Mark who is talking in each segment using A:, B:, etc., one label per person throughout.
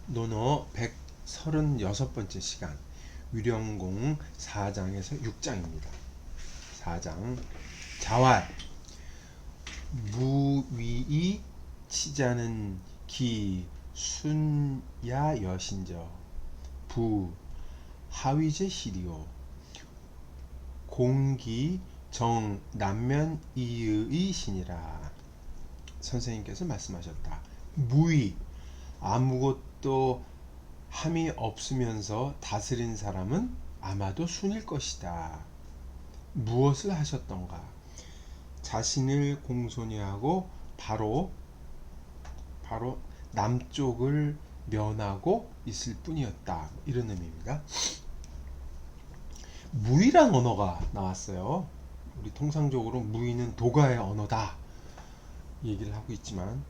A: 논어 136번째 시간 위령공 4장에서 6장입니다. 4장 자활 무위이 치자는 기 순야 여신저 부 하위제 시리오 공기 정 남면 이의 신이라. 선생님께서 말씀하셨다. 무위 아무것도 함이 없으면서 다스린 사람은 아마도 순일 것이다. 무엇을 하셨던가? 자신을 공손히 하고 바로 남쪽을 면하고 있을 뿐이었다. 이런 의미입니다. 무이란 언어가 나왔어요. 우리 통상적으로 무이는 도가의 언어다 얘기를 하고 있지만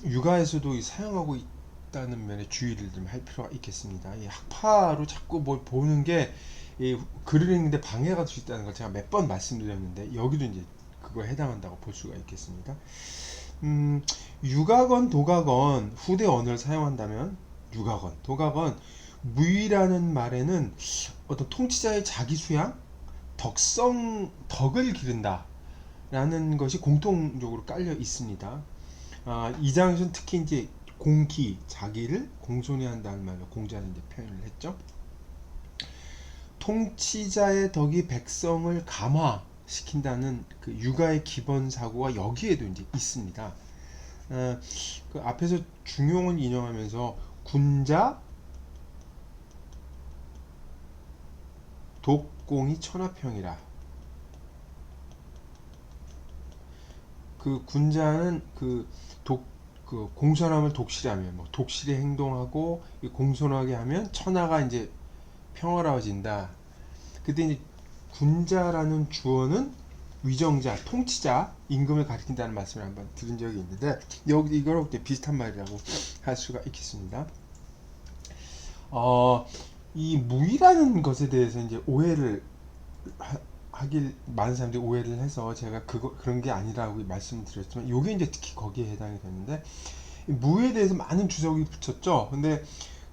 A: 육아에서도 사용하고 있다는 면에 주의를 좀 할 필요가 있겠습니다. 이 학파로 자꾸 뭘 보는 게 글을 읽는데 방해가 될 수 있다는 걸 제가 몇 번 말씀드렸는데 여기도 이제 그거에 해당한다고 볼 수가 있겠습니다. 육아건 도가건 후대 언어를 사용한다면 육아건 도가건 무이라는 말에는 어떤 통치자의 자기 수양, 덕을 기른다 라는 것이 공통적으로 깔려 있습니다. 이 장에서는 특히 이제 공기, 자기를 공손히 한다는 말로 공자는 이제 표현을 했죠. 통치자의 덕이 백성을 감화시킨다는 그 육아의 기본 사고가 여기에도 이제 있습니다. 그 앞에서 중용을 인용하면서 군자 독공이 천하평이라. 그 군자는 그 공손함을 독실하면 독실히 행동하고 공손하게 하면 천하가 이제 평화로워진다. 그때 이제 군자라는 주어는 위정자, 통치자, 임금을 가리킨다는 말씀을 한번 들은 적이 있는데 여기 이거랑 비슷한 말이라고 할 수가 있겠습니다. 이 무이라는 것에 대해서 이제 오해를 하길 많은 사람들이 오해를 해서 제가 그런 게 아니라고 말씀을 드렸지만 이게 이제 특히 거기에 해당이 되는데 무에 대해서 많은 주석이 붙였죠. 근데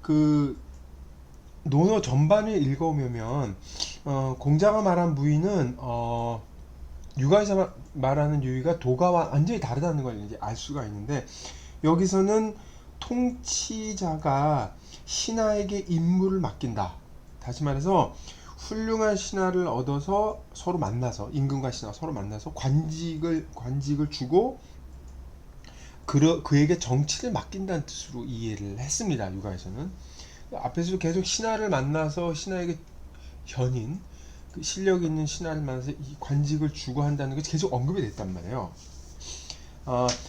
A: 그 논어 전반을 읽어보면 공자가 말한 무의는 육아에서 말하는 유의가 도가와 완전히 다르다는 걸 이제 알 수가 있는데 여기서는 통치자가 신하에게 임무를 맡긴다. 다시 말해서 훌륭한 신하를 얻어서 서로 만나서 임금과 신하 서로 만나서 관직을 주고 그에게 정치를 맡긴다는 뜻으로 이해를 했습니다. 육아에서는 앞에서 계속 신하를 만나서 신하에게 현인 그 실력 있는 신하를 만나서 이 관직을 주고 한다는 것이 계속 언급이 됐단 말이에요.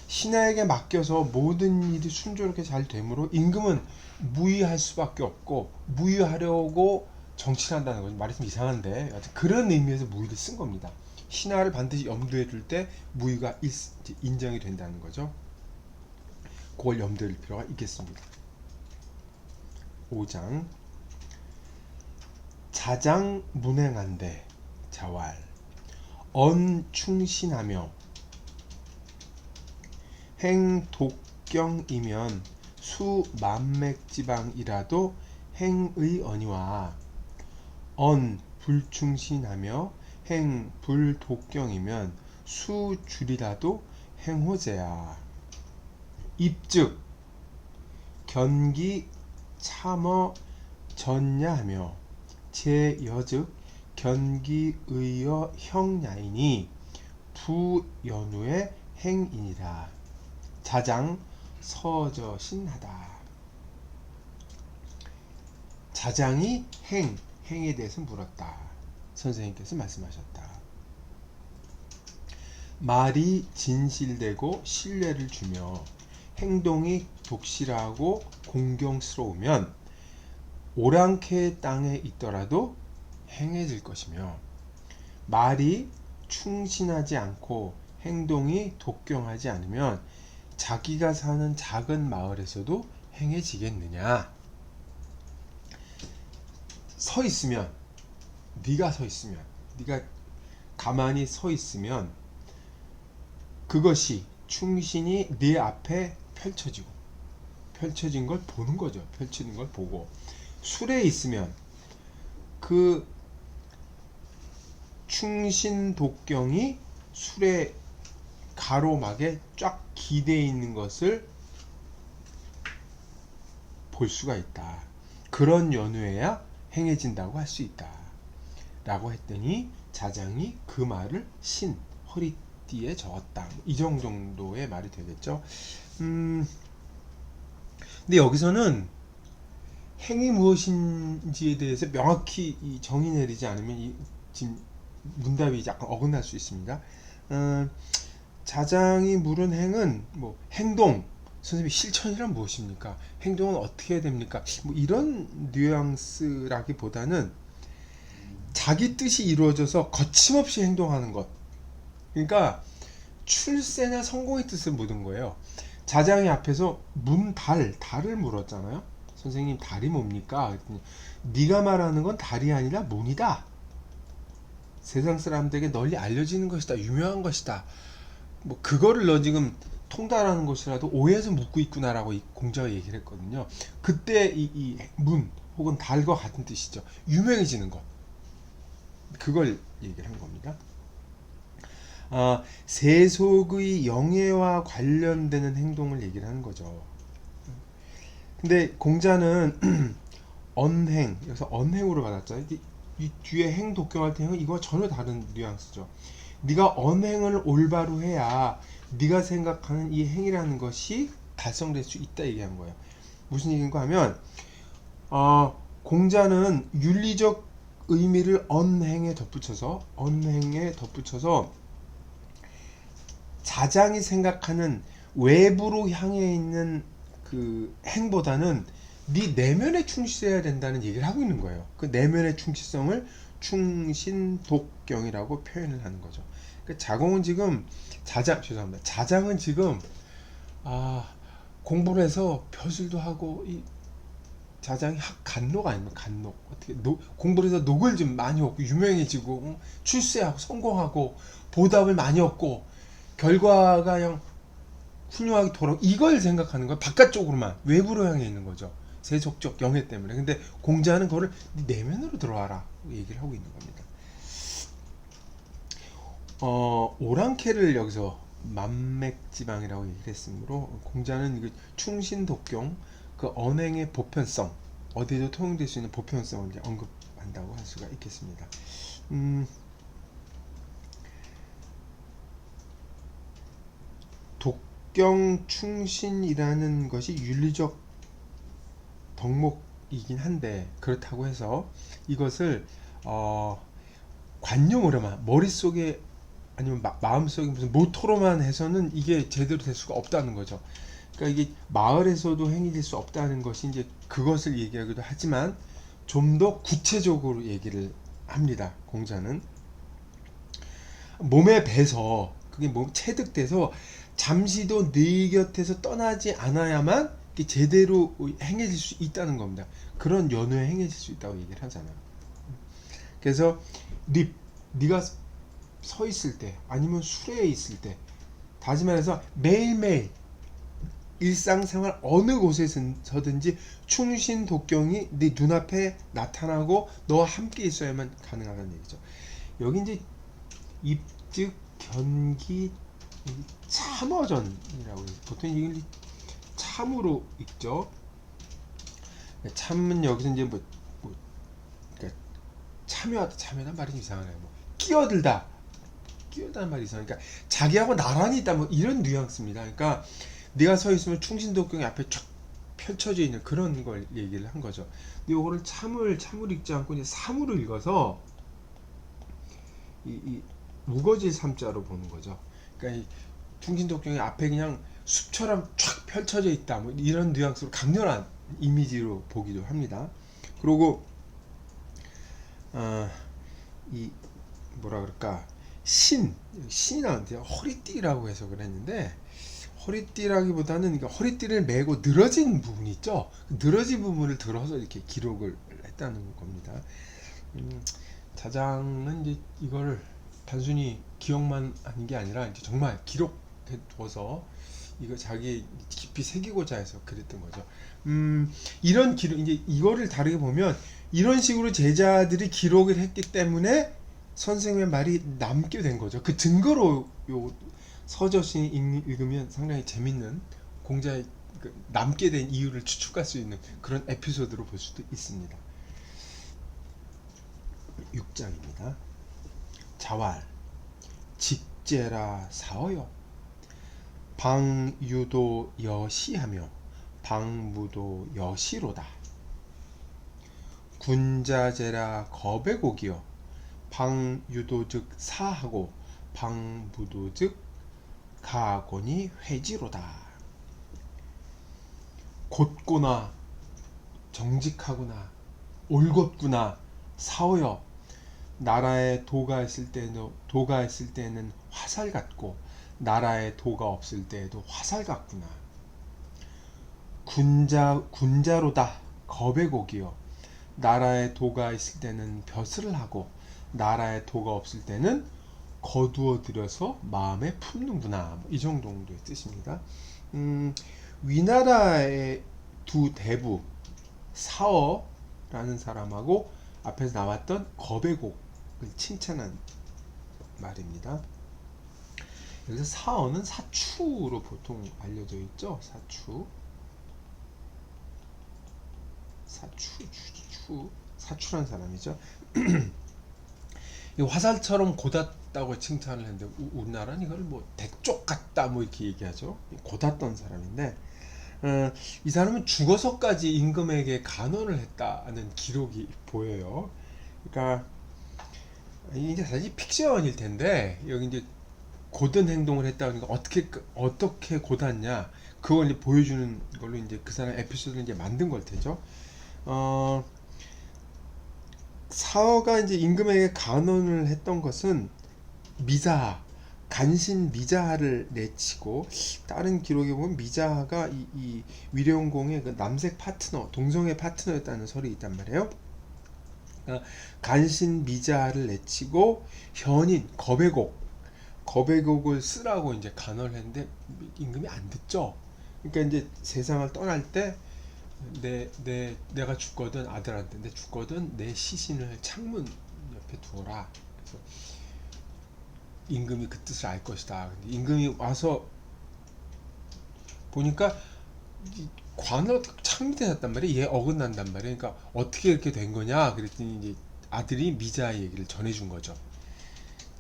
A: 신하에게 맡겨서 모든 일이 순조롭게 잘 되므로 임금은 무의할 수밖에 없고 무의하려고 정치를 한다는 거죠. 말이 좀 이상한데 그런 의미에서 무의를 쓴 겁니다. 신하를 반드시 염두에 둘 때 무의가 인정이 된다는 거죠. 그걸 염두에 둘 필요가 있겠습니다. 5장 자장 문행한데 자활 언충신하며 행독경이면 수만맥지방이라도 행의언이와 언불충신하며 행불독경이면 수줄이라도 행호제야. 입즉 견기 참어 전야하며 제여즉 견기의여 형야이니 부연우의 행이니라. 자장 서저신하다. 자장이 행에 대해서 물었다. 선생님께서 말씀하셨다. 말이 진실되고 신뢰를 주며 행동이 독실하고 공경스러우면 오랑캐의 땅에 있더라도 행해질 것이며 말이 충신하지 않고 행동이 독경하지 않으면 자기가 사는 작은 마을에서도 행해지겠느냐. 네가 가만히 서 있으면 그것이 충신이 네 앞에 펼쳐지고 펼쳐진 걸 보는 거죠. 펼치는 걸 보고 술에 있으면 그 충신독경이 술의 가로막에 쫙 기대어 있는 것을 볼 수가 있다. 그런 연후에야 행해진다고 할 수 있다. 라고 했더니 자장이 그 말을 신 허리띠에 적었다. 이 정도의 말이 되겠죠. 근데 여기서는 행이 무엇인지에 대해서 명확히 이 정의 내리지 않으면 지금 문답이 약간 어긋날 수 있습니다. 자장이 물은 행은 뭐 행동, 선생님 실천이란 무엇입니까? 행동은 어떻게 해야 됩니까? 뭐 이런 뉘앙스라기보다는 자기 뜻이 이루어져서 거침없이 행동하는 것. 그러니까 출세나 성공의 뜻을 묻은 거예요. 자장이 앞에서 달을 물었잖아요. 선생님 달이 뭡니까? 그랬더니 네가 말하는 건 달이 아니라 문이다. 세상 사람들에게 널리 알려지는 것이다. 유명한 것이다. 뭐 그거를 너 지금 통달하는 것이라도 오해해서 묻고 있구나라고 이 공자가 얘기를 했거든요. 그때 이 문 혹은 달과 같은 뜻이죠. 유명해지는 것. 그걸 얘기를 한 겁니다. 세속의 영예와 관련되는 행동을 얘기를 하는 거죠. 근데 공자는 언행, 여기서 언행으로 받았잖아요. 이 뒤에 행 독경할 때 행은 이거와 전혀 다른 뉘앙스죠. 네가 언행을 올바로 해야 네가 생각하는 이 행이라는 것이 달성될 수 있다 얘기한 거예요. 무슨 얘기인가 하면 공자는 윤리적 의미를 언행에 덧붙여서 자장이 생각하는 외부로 향해 있는 그 행보다는 네 내면에 충실해야 된다는 얘기를 하고 있는 거예요. 그 내면의 충실성을 충신독경이라고 표현을 하는 거죠. 그러니까 자장은 지금 공부를 해서 벼슬도 하고 이 자장이 간록 아니면 간록 어떻게 공부를 해서 녹을 좀 많이 얻고 유명해지고 출세하고 성공하고 보답을 많이 얻고 결과가 그냥 훌륭하게 돌아오고 이걸 생각하는 거야. 바깥쪽으로만 외부로 향해 있는 거죠. 세속적 영예 때문에. 근데 공자는 그거를 내면으로 들어와라 얘기를 하고 있는 겁니다. 오랑캐를 여기서 만맥지방이라고 얘기를 했으므로 공자는 충신독경 그 언행의 보편성 어디에도 통용될 수 있는 보편성을 이제 언급한다고 할 수가 있겠습니다. 독경충신이라는 것이 윤리적 덕목이긴 한데 그렇다고 해서 이것을 관념으로만 머릿속에 아니면 마음속에 무슨 모토로만 해서는 이게 제대로 될 수가 없다는 거죠. 그러니까 이게 마을에서도 행해질 수 없다는 것이 이제 그것을 얘기하기도 하지만 좀 더 구체적으로 얘기를 합니다. 공자는 몸에 배서 그게 몸 체득돼서 잠시도 네 곁에서 떠나지 않아야만 제대로 행해질 수 있다는 겁니다. 그런 연후에 행해질 수 있다고 얘기를 하잖아요. 그래서 네가 서 있을 때 아니면 수레에 있을 때 다시 말해서 매일매일 일상생활 어느 곳에서든지 충신독경이 네 눈앞에 나타나고 너와 함께 있어야만 가능하다는 얘기죠. 여기 이제 입즉 견기 참어전이라고 보통 이걸 참으로 읽죠. 참은 여기서 이제 그러니까 참여하다는 말이 이상하네요. 끼어들다는 말이 이상하니까 자기하고 나란히 있다 뭐 이런 뉘앙스입니다. 그러니까 네가 서 있으면 충신독경이 앞에 쫙 펼쳐져 있는 그런 걸 얘기를 한 거죠. 근데 이거를 참을 읽지 않고 이제 삼으로 읽어서 이 우거질 삼자로 보는 거죠. 그러니까 이 충신독경이 앞에 그냥 숲처럼 쫙 펼쳐져 있다 뭐 이런 뉘앙스로 강렬한 이미지로 보기도 합니다. 그리고 이 뭐라 그럴까 신이 나한테 허리띠라고 해석을 했는데 허리띠라기보다는 그러니까 허리띠를 메고 늘어진 부분이 있죠. 늘어진 부분을 들어서 이렇게 기록을 했다는 겁니다. 자장은 이제 이걸 단순히 기억만 하는 게 아니라 이제 정말 기록해 둬서 이거 자기 깊이 새기고자 해서 그랬던 거죠. 이런 기록, 이제 이거를 다르게 보면 이런 식으로 제자들이 기록을 했기 때문에 선생님의 말이 남게 된 거죠. 그 증거로 요 서저시 읽으면 상당히 재밌는 공자의 그 남게 된 이유를 추측할 수 있는 그런 에피소드로 볼 수도 있습니다. 6장입니다. 자왈 직제라 사어요 방유도 여시하며 방무도 여시로다. 군자제라 거배곡이여 방유도 즉 사하고 방무도 즉 가곤이 회지로다. 곧구나 정직하구나 올곧구나 사오여 나라에 도가 있을 때는 화살 같고 나라에 도가 없을 때에도 화살 같구나. 군자로다 거배곡이여 나라에 도가 있을 때는 벼슬을 하고 나라에 도가 없을 때는 거두어 들여서 마음에 품는구나. 이 정도의 뜻입니다. 위나라의 두 대부 사어라는 사람하고 앞에서 나왔던 거배곡을 칭찬한 말입니다. 여기서 사어는 사추로 보통 알려져 있죠. 사추란 사람이죠. 이 화살처럼 고닿다고 칭찬을 했는데 우리나라는 이걸 뭐 대쪽 같다 뭐 이렇게 얘기하죠. 고닿던 사람인데 이 사람은 죽어서까지 임금에게 간언을 했다는 기록이 보여요. 그러니까 이제 사실 픽션일 텐데 여기 이제 고든 행동을 했다 그러니까 어떻게 고닿냐 그걸 이제 보여주는 걸로 이제 그 사람 에피소드를 이제 만든 걸 테죠. 사어가 이제 임금에게 간언을 했던 것은 미자하, 간신 미자하를 내치고 다른 기록에 보면 미자하가 이 위령공의 그 남색 파트너, 동성애 파트너였다는 설이 있단 말이에요. 그러니까 간신 미자하를 내치고 현인 거배곡을 쓰라고 이제 간언을 했는데 임금이 안 듣죠. 그러니까 이제 세상을 떠날 때 내가 죽거든 아들한테 내 죽거든 내 시신을 창문 옆에 두어라. 그래서 임금이 그 뜻을 알 것이다. 근데 임금이 와서 보니까 관을 창밑에 놨단 말이에요. 얘 어긋난단 말이에요. 그러니까 어떻게 이렇게 된 거냐 그랬더니 이제 아들이 미자의 얘기를 전해준 거죠.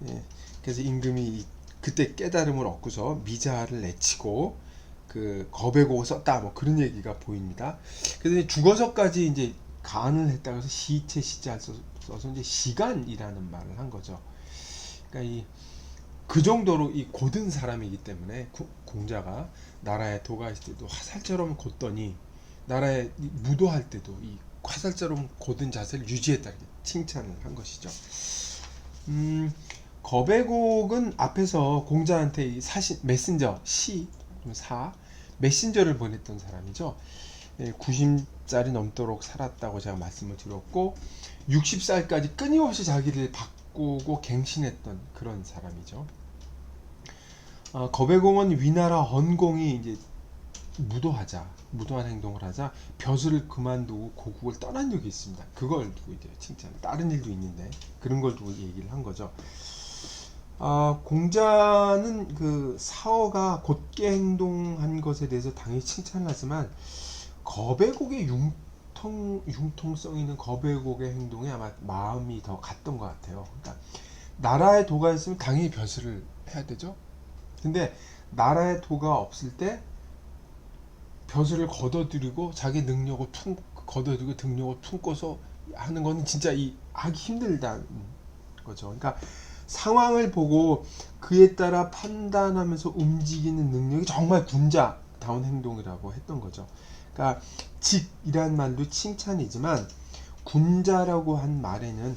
A: 예, 그래서 임금이 그때 깨달음을 얻고서 미자를 내치고 그 거배곡을 썼다 뭐 그런 얘기가 보입니다. 그래서 죽어서까지 이제 간을 했다고 해서 시체 시자 써서 이제 시간이라는 말을 한 거죠. 그러니까 그 정도로 이 고든 사람이기 때문에 공자가 나라에 도가 있을 때도 화살처럼 곧더니 나라에 무도할 때도 이 화살처럼 고든 자세를 유지했다 이렇게 칭찬을 한 것이죠. 거배곡은 앞에서 공자한테 이 메신저 메신저를 보냈던 사람이죠. 90살이 넘도록 살았다고 제가 말씀을 드렸고 60살까지 끊임없이 자기를 바꾸고 갱신했던 그런 사람이죠. 거배공은 위나라 헌공이 이제 무도한 행동을 하자 벼슬을 그만두고 고국을 떠난 적이 있습니다. 그걸 두고 이제 칭찬. 다른 일도 있는데 그런 걸 두고 얘기를 한 거죠. 공자는 그 사어가 곧게 행동한 것에 대해서 당연히 칭찬을 하지만 거배곡의 융통성 있는 거배곡의 행동에 아마 마음이 더 갔던 것 같아요. 그러니까 나라에 도가 있으면 당연히 벼슬을 해야 되죠. 근데 나라에 도가 없을 때 벼슬을 걷어들이고 자기 능력을 걷어들이고 등력을 품고서 하는 거는 진짜 하기 힘들다는 거죠. 그러니까 상황을 보고 그에 따라 판단하면서 움직이는 능력이 정말 군자다운 행동이라고 했던 거죠. 그러니까 직이란 말도 칭찬이지만 군자라고 한 말에는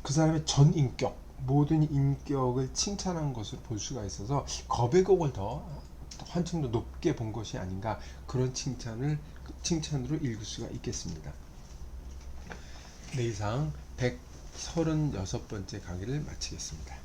A: 그 사람의 전 인격, 모든 인격을 칭찬한 것으로 볼 수가 있어서 거배곡을 더 한층 더 높게 본 것이 아닌가 그런 칭찬으로 읽을 수가 있겠습니다. 네, 이상 136번째 강의를 마치겠습니다.